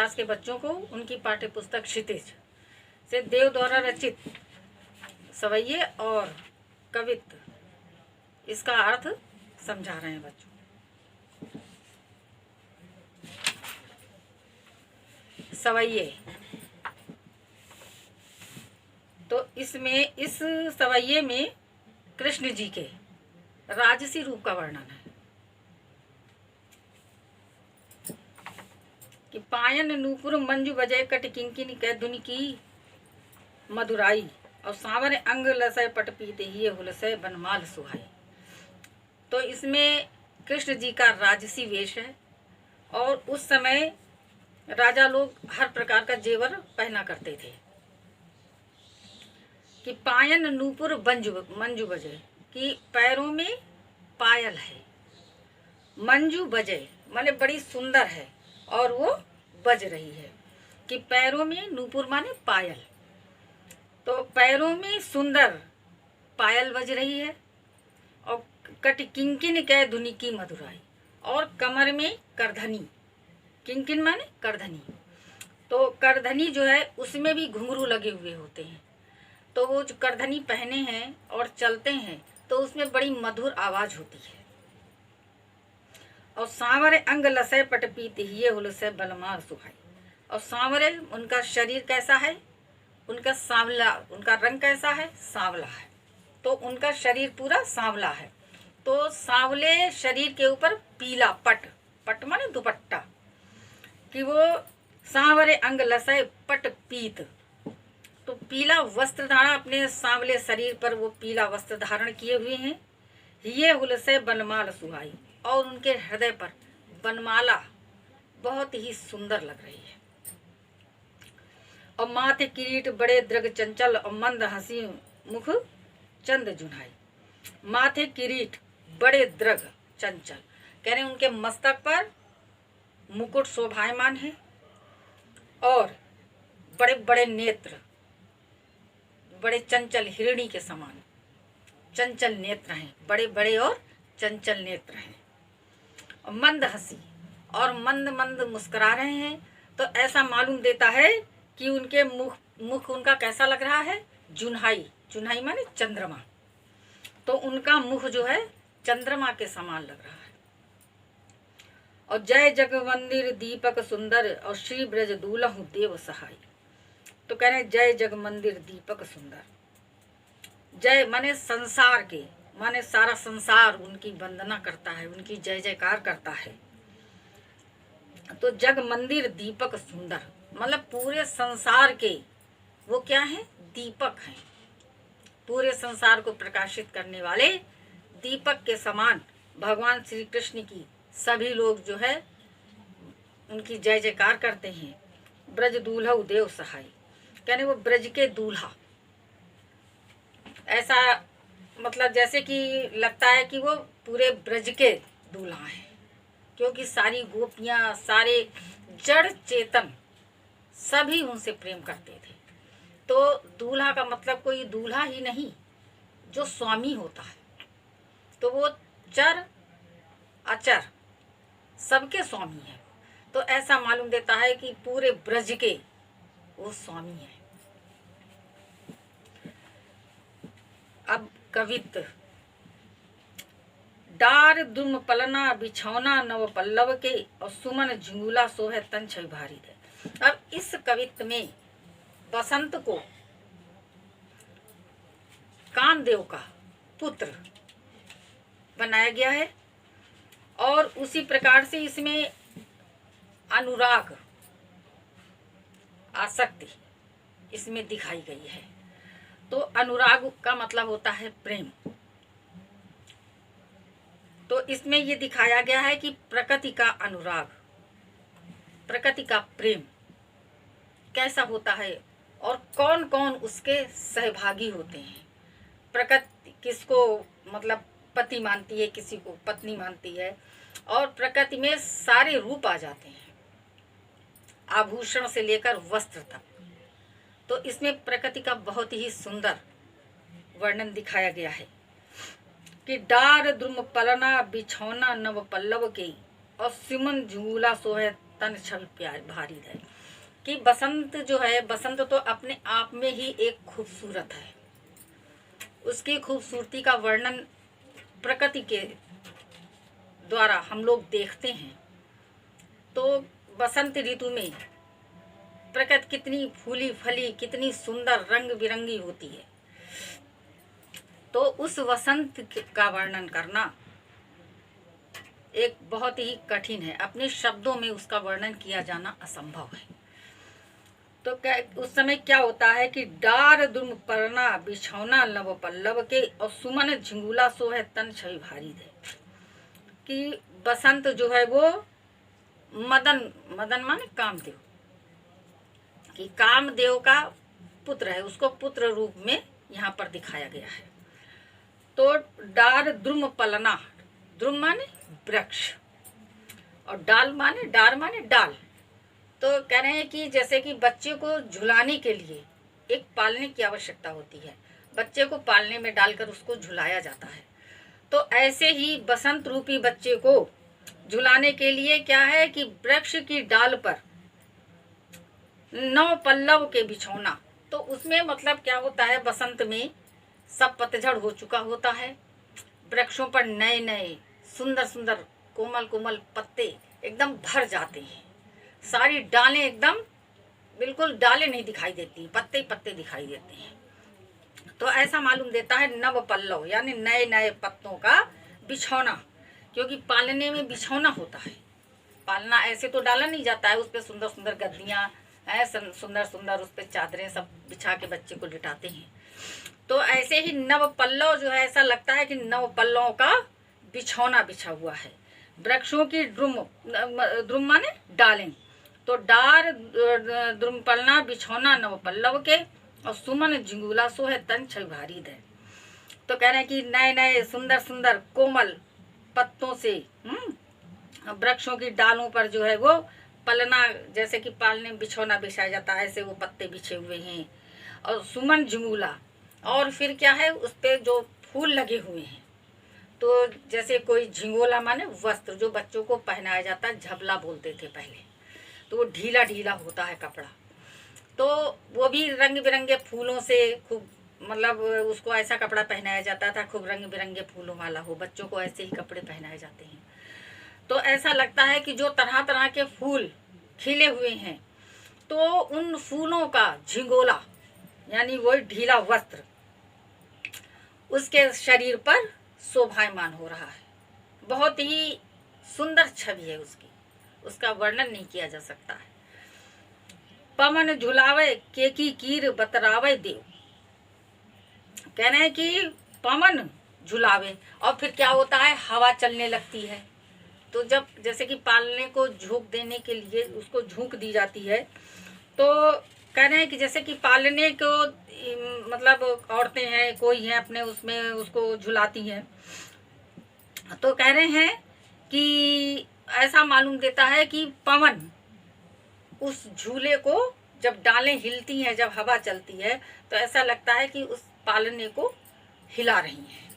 Class के बच्चों को उनकी पाठ्य पुस्तक क्षितिज से देव द्वारा रचित सवैये और कवित्व इसका अर्थ समझा रहे हैं बच्चों। सवैये, तो इसमें इस सवैये में कृष्ण जी के राजसी रूप का वर्णन है कि पायन नूपुर मंजू बजय कट किंकिनी कै धुन की मधुराई और सांवर अंग लसय पट पीते ही हुलसय बनमाल सुहाई। तो इसमें कृष्ण जी का राजसी वेश है और उस समय राजा लोग हर प्रकार का जेवर पहना करते थे कि पायन नूपुर मंजू बजे कि पैरों में पायल है, मंजू बजे माने बड़ी सुंदर है और वो बज रही है कि पैरों में नूपुर माने पायल, तो पैरों में सुंदर पायल बज रही है और कट किंकिन कै धुनी की मधुराई और कमर में करधनी, किंकिन माने करधनी, तो करधनी जो है उसमें भी घुंघरू लगे हुए होते हैं। तो वो जो करधनी पहने हैं और चलते हैं तो उसमें बड़ी मधुर आवाज होती है। और सांवरे अंग लसय पट पीते ही हुलसय बलमाल सुहाई, और सांवरे उनका शरीर कैसा है, उनका सांवला, उनका रंग कैसा है, सांवला है, तो उनका शरीर पूरा सांवला है। तो सांवले शरीर के ऊपर पीला पट, पट माने दुपट्टा, कि वो सांवरे अंग लसय पट पीत, तो पीला वस्त्र धारण अपने सांवले शरीर पर वो पीला वस्त्र धारण किए हुए हैं। ये हुलसय बनमाल सुहाई, और उनके हृदय पर बनमाला बहुत ही सुंदर लग रही है। और माथे किरीट बड़े द्रग चंचल और मंद हंसी मुख चंद जुनाई। माथे किरीट बड़े द्रग चंचल, कह रहे उनके मस्तक पर मुकुट शोभायमान है और बड़े बड़े नेत्र, बड़े चंचल हिरणी के समान चंचल नेत्र हैं, बड़े बड़े और चंचल नेत्र हैं। और मंद हंसी और मंद मंद मुस्कुरा रहे हैं, तो ऐसा मालूम देता है कि उनके मुख उनका कैसा लग रहा है, जुन्हाई, जुन्हाई माने चंद्रमा, तो उनका मुख जो है चंद्रमा के समान लग रहा है। और जय जग मंदिर दीपक सुंदर और श्री ब्रज दूल्हु देव सहाय, तो कह रहे जय जग मंदिर दीपक सुंदर, जय माने संसार के, माने सारा संसार उनकी वंदना करता है, उनकी जय जयकार करता है। तो जग मंदिर दीपक सुंदर मतलब पूरे संसार के वो क्या है, दीपक हैं, पूरे संसार को प्रकाशित करने वाले दीपक के समान भगवान श्री कृष्ण की सभी लोग जो है उनकी जय जयकार करते हैं। ब्रज दूल्हा देव सहाय, कहने वो ब्रज के दूल्हा, ऐसा मतलब जैसे कि लगता है कि वो पूरे ब्रज के दूल्हा हैं, क्योंकि सारी गोपियां, सारे जड़ चेतन सभी उनसे प्रेम करते थे। तो दूल्हा का मतलब कोई दूल्हा ही नहीं, जो स्वामी होता है, तो वो चर अचर सबके स्वामी है। तो ऐसा मालूम देता है कि पूरे ब्रज के वो स्वामी है। अब कवित्व, डार दुम पलना बिछौना नव पल्लव के और सुमन झुंगुला सोहे तन छवि भारी दे। अब इस कवित्व में बसंत को कामदेव का पुत्र बनाया गया है और उसी प्रकार से इसमें अनुराग, आसक्ति इसमें दिखाई गई है। तो अनुराग का मतलब होता है प्रेम। तो इसमें ये दिखाया गया है कि प्रकृति का अनुराग, प्रकृति का प्रेम कैसा होता है और कौन कौन उसके सहभागी होते हैं। प्रकृति किसको मतलब पति मानती है, किसी को पत्नी मानती है, और प्रकृति में सारे रूप आ जाते हैं, आभूषण से लेकर वस्त्र तक। तो इसमें प्रकृति का बहुत ही सुंदर वर्णन दिखाया गया है कि डार द्रुम पलना बिछौना नव पल्लव के और सिमन झूला सोहे तन छल प्यार भारी है। कि बसंत जो है, बसंत तो अपने आप में ही एक खूबसूरत है। उसकी खूबसूरती का वर्णन प्रकृति के द्वारा हम लोग देखते हैं। तो बसंत ऋतु में प्रकृति कितनी फूली फली, कितनी सुंदर रंग बिरंगी होती है। तो उस वसंत का वर्णन करना एक बहुत ही कठिन है, अपने शब्दों में उसका वर्णन किया जाना असंभव है। तो क्या उस समय क्या होता है कि डार दुर्म परना बिछौना लव पल्लव के और सुमन झिंगुला सो है तन छवि भारी दे। कि बसंत जो है वो मदन, मदन माने कामदेव, कि कामदेव का पुत्र है, उसको पुत्र रूप में यहाँ पर दिखाया गया है। तो डार द्रुम पलना, द्रुम माने वृक्ष और डाल माने, डार माने डाल। तो कह रहे हैं कि जैसे कि बच्चे को झुलाने के लिए एक पालने की आवश्यकता होती है, बच्चे को पालने में डालकर उसको झुलाया जाता है। तो ऐसे ही बसंत रूपी बच्चे को झुलाने के लिए क्या है कि वृक्ष की डाल पर 9 पल्लव के बिछौना। तो उसमें मतलब क्या होता है, बसंत में सब पतझड़ हो चुका होता है, वृक्षों पर नए नए सुंदर सुंदर कोमल कोमल पत्ते एकदम भर जाते हैं, सारी डालें एकदम बिल्कुल डालें नहीं दिखाई देती, पत्ते पत्ते दिखाई देते हैं। तो ऐसा मालूम देता है नव पल्लव यानी नए नए पत्तों का बिछौना, क्योंकि पालने में बिछौना होता है। पालना ऐसे तो डाला नहीं जाता है, उस पर सुंदर सुंदर गद्दियाँ है, सुंदर सुंदर उस पर चादरें सब बिछा के बच्चे को लिटाते हैं। तो ऐसे ही नव पल्लव जो है, ऐसा लगता है कि नव पल्लवों का बिछौना बिछा हुआ है। वृक्षों की द्रुम, द्रुम माने डालें, तो डार द्रुम पलना बिछौना नव पल्लव के और सुमन झिंगुला सो है तन छवि भारी दे। तो कह रहे हैं कि नए नए सुंदर सुंदर कोमल पत्तों से वृक्षों की डालों पर जो है वो पलना, जैसे कि पालने में बिछौना बिछाया जाता है, ऐसे वो पत्ते बिछे हुए हैं। और सुमन झिंगुला, और फिर क्या है उस पर जो फूल लगे हुए हैं। तो जैसे कोई झिंगोला माने वस्त्र जो बच्चों को पहनाया जाता है, झबला बोलते थे पहले, तो वो ढीला ढीला होता है कपड़ा। तो वो भी रंग बिरंगे फूलों से खूब, मतलब उसको ऐसा कपड़ा पहनाया जाता था खूब रंग बिरंगे फूलों वाला हो, बच्चों को ऐसे ही कपड़े पहनाए जाते हैं। तो ऐसा लगता है कि जो तरह तरह के फूल खिले हुए हैं, तो उन फूलों का झिंगोला यानी वही ढीला वस्त्र उसके शरीर पर शोभायमान हो रहा है। बहुत ही सुंदर छवि है उसकी, उसका वर्णन नहीं किया जा सकता है। पवन झुलावे केकी कीर बतरावे देव, कह रहे हैं कि पवन झुलावे, और फिर क्या होता है हवा चलने लगती है। तो जब जैसे कि पालने को झोंक देने के लिए उसको झोंक दी जाती है, तो कह रहे हैं कि जैसे कि पालने को मतलब औरतें हैं, कोई हैं अपने उसमें उसको झुलाती हैं। तो कह रहे हैं कि ऐसा मालूम देता है कि पवन उस झूले को, जब डालें हिलती हैं, जब हवा चलती है, तो ऐसा लगता है कि उस पालने को हिला रही हैं।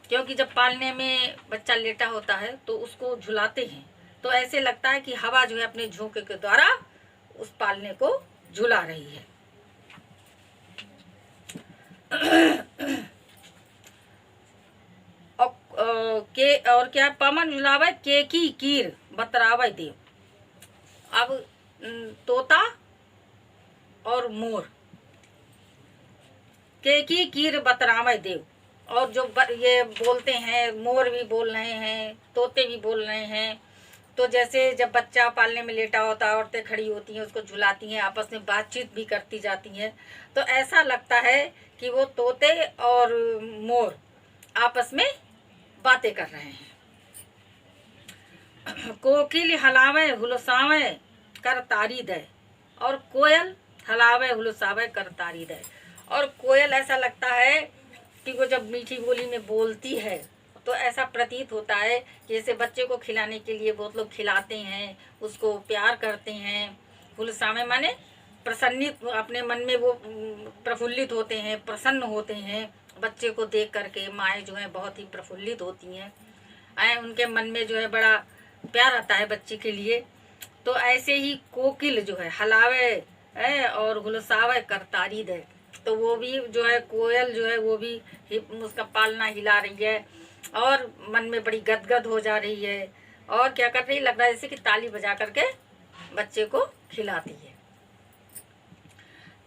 क्योंकि जब पालने में बच्चा लेटा होता है तो उसको झुलाते हैं, तो ऐसे लगता है कि हवा जो है अपने झोंके के द्वारा उस पालने को झुला रही है। और क्या पवन झुलावे केकी कीर बतरावे देव। अब तोता और मोर, केकी कीर बतरावे देव, और जो ये बोलते हैं, मोर भी बोल रहे हैं, तोते भी बोल रहे हैं। तो जैसे जब बच्चा पालने में लेटा होता है, औरतें खड़ी होती हैं, उसको झुलाती हैं, आपस में बातचीत भी करती जाती हैं, तो ऐसा लगता है कि वो तोते और मोर आपस में बातें कर रहे हैं। कोकिल हलावे हुलसावे कर तारी दे, और कोयल हलावे हुलसावे कर तारी दे। और कोयल ऐसा लगता है कि वो जब मीठी बोली में बोलती है तो ऐसा प्रतीत होता है जैसे बच्चे को खिलाने के लिए बहुत लोग खिलाते हैं, उसको प्यार करते हैं। हुलसावे माने प्रसन्नित, अपने मन में वो प्रफुल्लित होते हैं, प्रसन्न होते हैं। बच्चे को देख करके माएँ जो हैं बहुत ही प्रफुल्लित होती हैं, उनके मन में जो है बड़ा प्यार आता है बच्चे के लिए। तो ऐसे ही कोकिल जो है हलावे है और हुलसावे करतारी दे, तो वो भी जो है कोयल जो है वो भी उसका पालना हिला रही है और मन में बड़ी गदगद हो जा रही है और क्या कर रही, लग रहा है जैसे कि ताली बजा करके बच्चे को खिलाती है।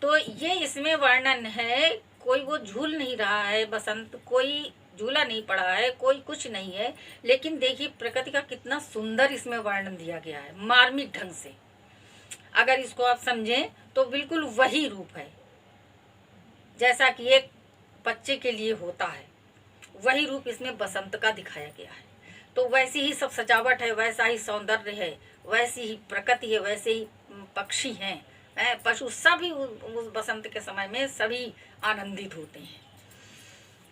तो ये इसमें वर्णन है, कोई वो झूल नहीं रहा है बसंत, कोई झूला नहीं पड़ा है, कोई कुछ नहीं है, लेकिन देखिए प्रकृति का कितना सुंदर इसमें वर्णन दिया गया है मार्मिक ढंग से। अगर इसको आप समझें तो बिल्कुल वही रूप है जैसा कि एक बच्चे के लिए होता है, वही रूप इसमें बसंत का दिखाया गया है। तो वैसी ही सब सजावट है, वैसा ही सौंदर्य है, वैसी ही प्रकृति है, वैसे ही पक्षी हैं, पशु सभी उस बसंत के समय में सभी आनंदित होते हैं।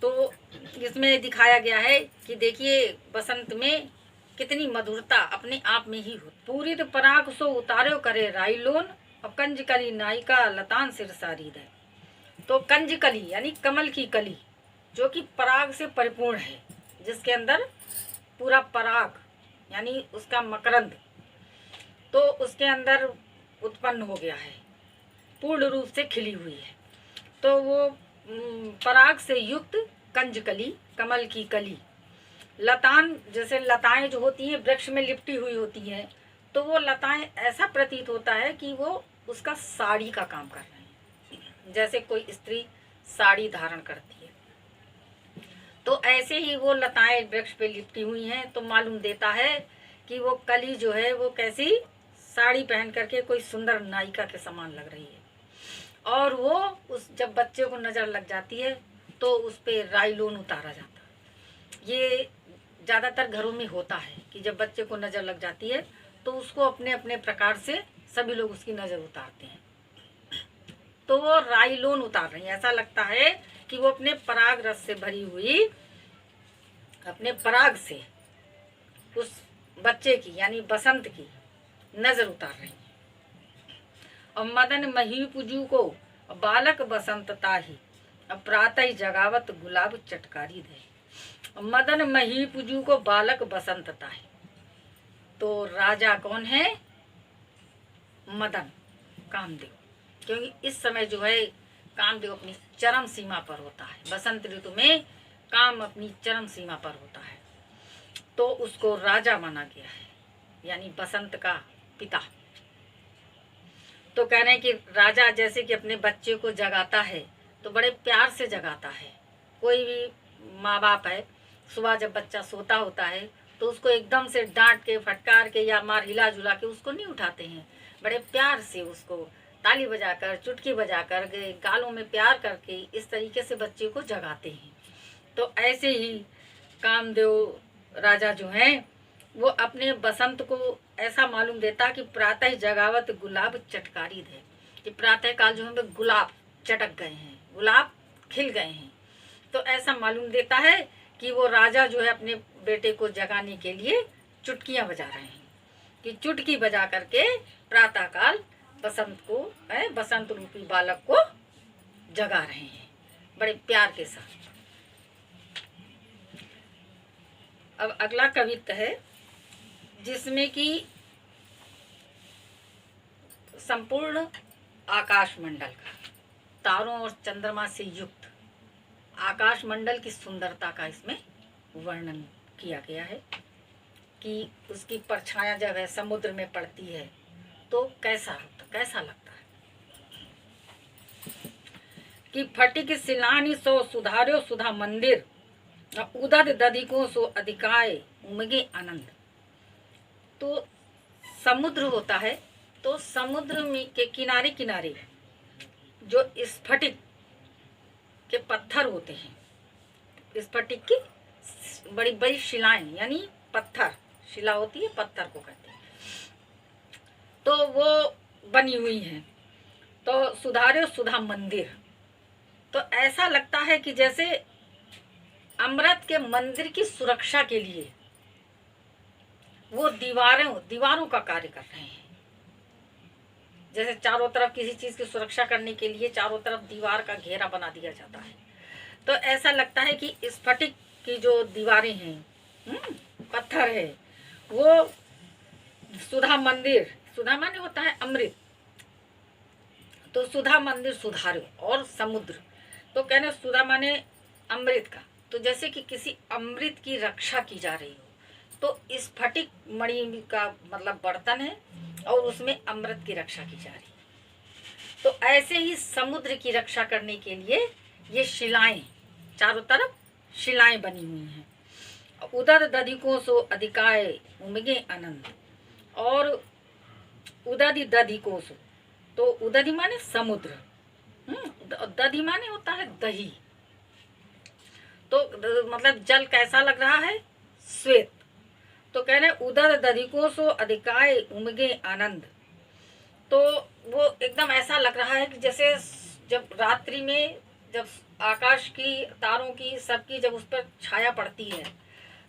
तो इसमें दिखाया गया है कि देखिए बसंत में कितनी मधुरता अपने आप में ही हो। पूरी तो पराग सो उतारो करे राइलोन और कंजकली नायिका लतान सिर सारी दे। तो कंजकली यानी कमल की कली जो कि पराग से परिपूर्ण है, जिसके अंदर पूरा पराग यानी उसका मकरंद तो उसके अंदर उत्पन्न हो गया है, पूर्ण रूप से खिली हुई है। तो वो पराग से युक्त कंजकली, कमल की कली, लतान जैसे लताएं जो होती हैं वृक्ष में लिपटी हुई होती हैं, तो वो लताएं ऐसा प्रतीत होता है कि वो उसका साड़ी का काम कर रहे हैं, जैसे कोई स्त्री साड़ी धारण करती है। तो ऐसे ही वो लताएं वृक्ष पे लिपटी हुई हैं, तो मालूम देता है कि वो कली जो है वो कैसी साड़ी पहन करके कोई सुंदर नायिका के समान लग रही है। और वो उस जब बच्चे को नज़र लग जाती है तो उस पर राइलोन उतारा जाता है। ये ज़्यादातर घरों में होता है कि जब बच्चे को नज़र लग जाती है तो उसको अपने अपने प्रकार से सभी लोग उसकी नज़र उतारते हैं। तो वो राइलोन उतार रही है, ऐसा लगता है कि वो अपने पराग रस से भरी हुई अपने पराग से उस बच्चे की यानी बसंत की नज़र उतार रही है। और मदन महीपुजू को बालक बसंत ताही प्रातः जगावत गुलाब चटकारी दे। मदन महीपुजू को बालक बसंत ताही, तो राजा कौन है? मदन, कामदेव, क्योंकि इस समय जो है कामदेव अपनी चरम सीमा पर होता है। बसंत ऋतु में काम अपनी चरम सीमा पर होता है, तो उसको राजा माना गया है, यानी बसंत का पिता। तो कह रहे हैं कि राजा जैसे कि अपने बच्चे को जगाता है तो बड़े प्यार से जगाता है। कोई भी माँ बाप है, सुबह जब बच्चा सोता होता है तो उसको एकदम से डांट के फटकार के या मार हिला जुला के उसको नहीं उठाते हैं, बड़े प्यार से उसको ताली बजाकर चुटकी बजाकर गालों में प्यार करके इस तरीके से बच्चे को जगाते हैं। तो ऐसे ही कामदेव राजा जो हैं वो अपने बसंत को ऐसा मालूम देता कि प्रातः जगावत गुलाब चटकारी दे, कि प्रातः काल जो है गुलाब चटक गए हैं, गुलाब खिल गए हैं। तो ऐसा मालूम देता है कि वो राजा जो है अपने बेटे को जगाने के लिए चुटकियां बजा रहे हैं, कि चुटकी बजा करके प्रातः काल बसंत को बसंत रूपी बालक को जगा रहे हैं बड़े प्यार के साथ। अब अगला कवित्त है जिसमें कि संपूर्ण आकाश मंडल का, तारों और चंद्रमा से युक्त आकाश मंडल की सुंदरता का इसमें वर्णन किया गया है कि उसकी परछाया जब है समुद्र में पड़ती है तो कैसा लगता है। कि फटिक सिलानी सो सुधार्यो सुधा मंदिर उदद दधिको सो अधिकाय उमगे आनंद। तो समुद्र होता है, तो समुद्र में के किनारे किनारे जो स्फटिक के पत्थर होते हैं, स्फटिक की बड़ी बड़ी शिलाएं यानी पत्थर, शिला होती है पत्थर को कहते हैं, तो वो बनी हुई हैं। तो सुधार्यो सुधा मंदिर, तो ऐसा लगता है कि जैसे अमृत के मंदिर की सुरक्षा के लिए वो दीवारों का कार्य कर रहे हैं। जैसे चारों तरफ किसी चीज की सुरक्षा करने के लिए चारों तरफ दीवार का घेरा बना दिया जाता है, तो ऐसा लगता है कि स्फटिक की जो दीवारें हैं, पत्थर है, वो सुधा मंदिर सुधा माने होता है अमृत, तो सुधा मंदिर सुधारो और समुद्र, तो कहने सुधा माने अमृत का, तो जैसे कि किसी अमृत की रक्षा की जा रही हो, तो स्फटिक मणि का मतलब बर्तन है और उसमें अमृत की रक्षा की जा रही है। तो ऐसे ही समुद्र की रक्षा करने के लिए ये शिलाएं, चारों तरफ शिलाएं बनी हुई हैं। उदर दधिको सो अधिकाय उमगे आनंद, और उदधि दधिको सो, तो उदधि माने समुद्र, दधि माने होता है दही, तो मतलब जल कैसा लग रहा है, श्वेत। तो कह रहे उदर दधिको सो अधिकाय उमगे आनंद, तो वो एकदम ऐसा लग रहा है कि जैसे जब रात्रि में जब आकाश की तारों की सबकी जब उस पर छाया पड़ती है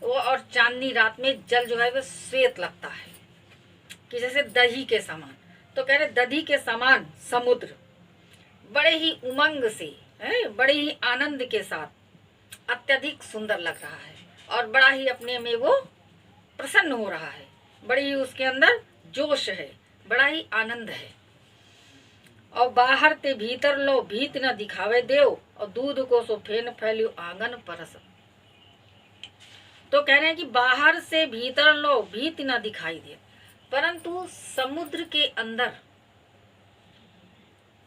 वो, और चांदनी रात में जल जो है वो श्वेत लगता है कि जैसे दही के समान। तो कह रहे दधी के समान समुद्र बड़े ही उमंग से, बड़े ही आनंद के साथ अत्यधिक सुंदर लग रहा है और बड़ा ही अपने में वो प्रसन्न हो रहा है, बड़ी ही उसके अंदर जोश है, बड़ा ही आनंद है। और बाहर ते भीतर लो भीत न दिखावे देव, और दूध को सो फेन फैल्यो आंगन परस। तो कह रहे हैं कि बाहर से भीतर लो भीत न दिखाई दे, परंतु समुद्र के अंदर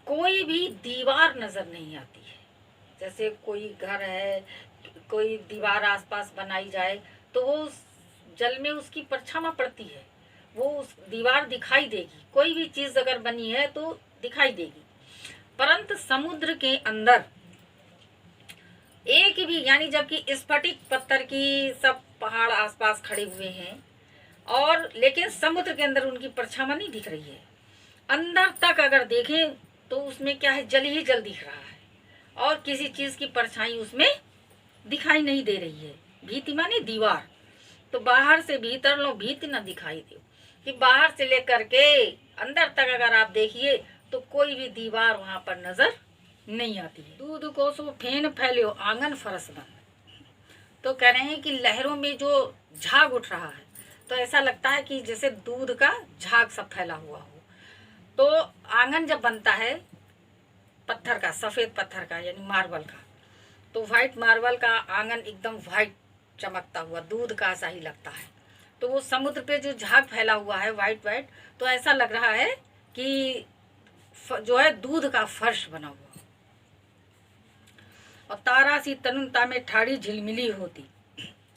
कोई भी दीवार नजर नहीं आती है। जैसे कोई घर है, कोई दीवार आसपास बनाई जाए तो वो जल में उसकी परछाई पड़ती है, वो उस दीवार दिखाई देगी, कोई भी चीज अगर बनी है तो दिखाई देगी। परंतु समुद्र के अंदर एक भी, यानी जबकि स्फटिक पत्थर की सब पहाड़ आसपास खड़े हुए हैं, और लेकिन समुद्र के अंदर उनकी परछाई नहीं दिख रही है। अंदर तक अगर देखें तो उसमें क्या है, जल ही जल दिख रहा है और किसी चीज की परछाई उसमें दिखाई नहीं दे रही है। भीति माने दीवार, तो बाहर से भीतर लो भीति न दिखाई दे, कि बाहर से लेकर के अंदर तक अगर आप देखिए तो कोई भी दीवार वहां पर नजर नहीं आती है। दूध को सो फेन फैल्यो आंगन फरस बंद, तो कह रहे हैं कि लहरों में जो झाग उठ रहा है तो ऐसा लगता है कि जैसे दूध का झाग सब फैला हुआ हो। तो आंगन जब बनता है पत्थर का, सफेद पत्थर का यानी मार्बल का, तो व्हाइट मार्बल का आंगन एकदम व्हाइट चमकता हुआ दूध का सा ही लगता है। तो वो समुद्र पे जो झाग फैला हुआ है व्हाइट व्हाइट, तो ऐसा लग रहा है कि जो है दूध का फर्श बना हुआ। और तारा सी तनुता में ठाड़ी झिलमिली होती,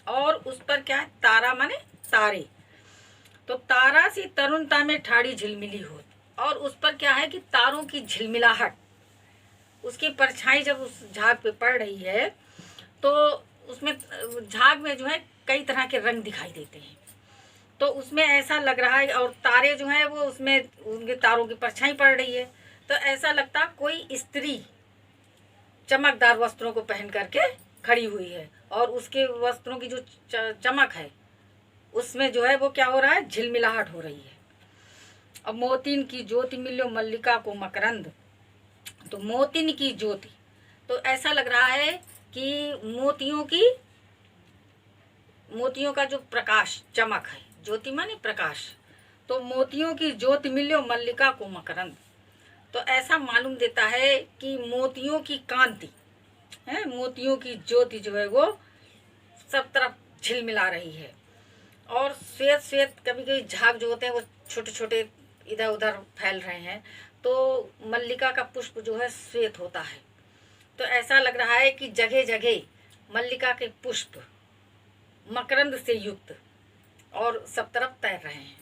और उस पर क्या है, तारा माने तारे, तो तारा सी तरुणता में ठाड़ी झिलमिली होती, और उस पर क्या है कि तारों की झिलमिलाहट, उसकी परछाई जब उस झाग पे पड़ रही है तो उसमें झाग में जो है कई तरह के रंग दिखाई देते हैं। तो उसमें ऐसा लग रहा है, और तारे जो हैं वो उसमें उनके तारों की परछाई पड़ रही है, तो ऐसा लगता कोई स्त्री चमकदार वस्त्रों को पहन करके खड़ी हुई है, और उसके वस्त्रों की जो चमक है उसमें जो है वो क्या हो रहा है, झिलमिलाहट हो रही है। अब मोतिन की ज्योति मिलो मल्लिका को मकरंद, तो मोतिन की ज्योति, तो ऐसा लग रहा है कि मोतियों का जो प्रकाश चमक है, ज्योति माने प्रकाश, तो मोतियों की ज्योति मिलो मल्लिका को मकरंद, तो ऐसा मालूम देता है कि मोतियों की कांति है, मोतियों की ज्योति जो है वो सब तरफ झिलमिला रही है। और श्वेत श्वेत कभी कभी झाग जो होते हैं वो छोटे छोटे इधर उधर फैल रहे हैं, तो मल्लिका का पुष्प जो है श्वेत होता है, तो ऐसा लग रहा है कि जगह जगह मल्लिका के पुष्प मकरंद से युक्त और सब तरफ तैर रहे हैं।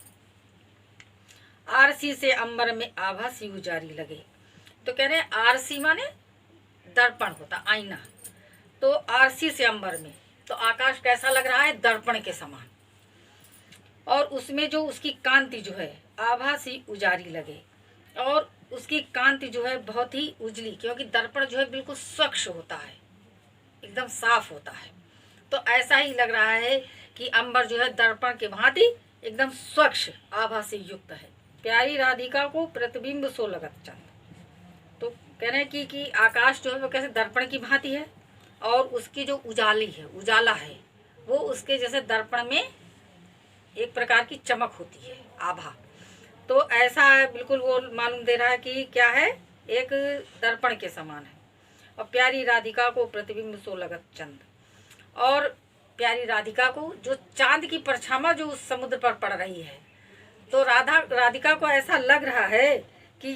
आरसी से अंबर में आभा सी उजारी लगे, तो कह रहे हैं आरसी माने दर्पण होता, आईना, तो आरसी से अंबर में, तो आकाश कैसा लग रहा है, दर्पण के समान, और उसमें जो उसकी कांति जो है आभा सी उजारी लगे, और उसकी कांति जो है बहुत ही उजली, क्योंकि दर्पण जो है बिल्कुल स्वच्छ होता है, एकदम साफ होता है, तो ऐसा ही लग रहा है कि अंबर जो है दर्पण के भांति एकदम स्वच्छ आभा से युक्त है। प्यारी राधिका को प्रतिबिंब सो लगत चंद, तो कह रहे हैं कि आकाश जो है वो कैसे दर्पण की भांति है, और उसकी जो उजाला है वो उसके जैसे दर्पण में एक प्रकार की चमक होती है, आभा, तो ऐसा बिल्कुल वो मालूम दे रहा है कि क्या है, एक दर्पण के समान है। और प्यारी राधिका को प्रतिबिंब सो लगत चंद, और प्यारी राधिका को जो चांद की परछामा जो उस समुद्र पर पड़ रही है, तो राधिका को ऐसा लग रहा है कि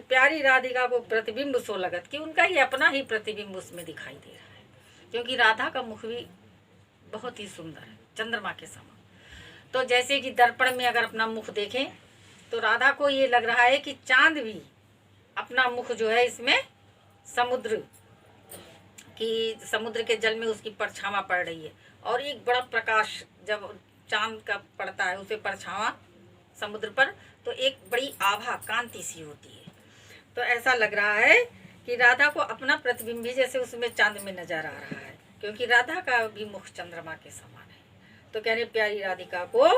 प्यारी राधिका को प्रतिबिंब सो लगत, कि उनका ही अपना ही प्रतिबिंब उसमें दिखाई दे रहा है, क्योंकि राधा का मुख भी बहुत ही सुंदर है, चंद्रमा के समान। तो जैसे कि दर्पण में अगर अपना मुख देखें तो राधा को ये लग रहा है कि चांद भी अपना मुख जो है इसमें समुद्र के जल में उसकी परछावा पड़ रही है, और एक बड़ा प्रकाश जब चांद का पड़ता है उसे परछावा समुद्र पर, तो एक बड़ी आभा कांति सी होती है। तो ऐसा लग रहा है कि राधा को अपना प्रतिबिंब भी जैसे उसमें चांद में नजर आ रहा है, क्योंकि राधा का भी मुख चंद्रमा के समान है। तो कह रहे प्यारी राधिका को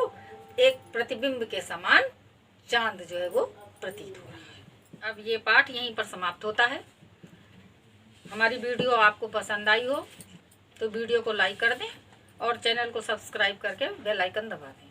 एक प्रतिबिंब के समान चांद जो है वो प्रतीत हो रहा है। अब ये पाठ यहीं पर समाप्त होता है। हमारी वीडियो आपको पसंद आई हो तो वीडियो को लाइक कर दें और चैनल को सब्सक्राइब करके बेल आइकन दबा दें।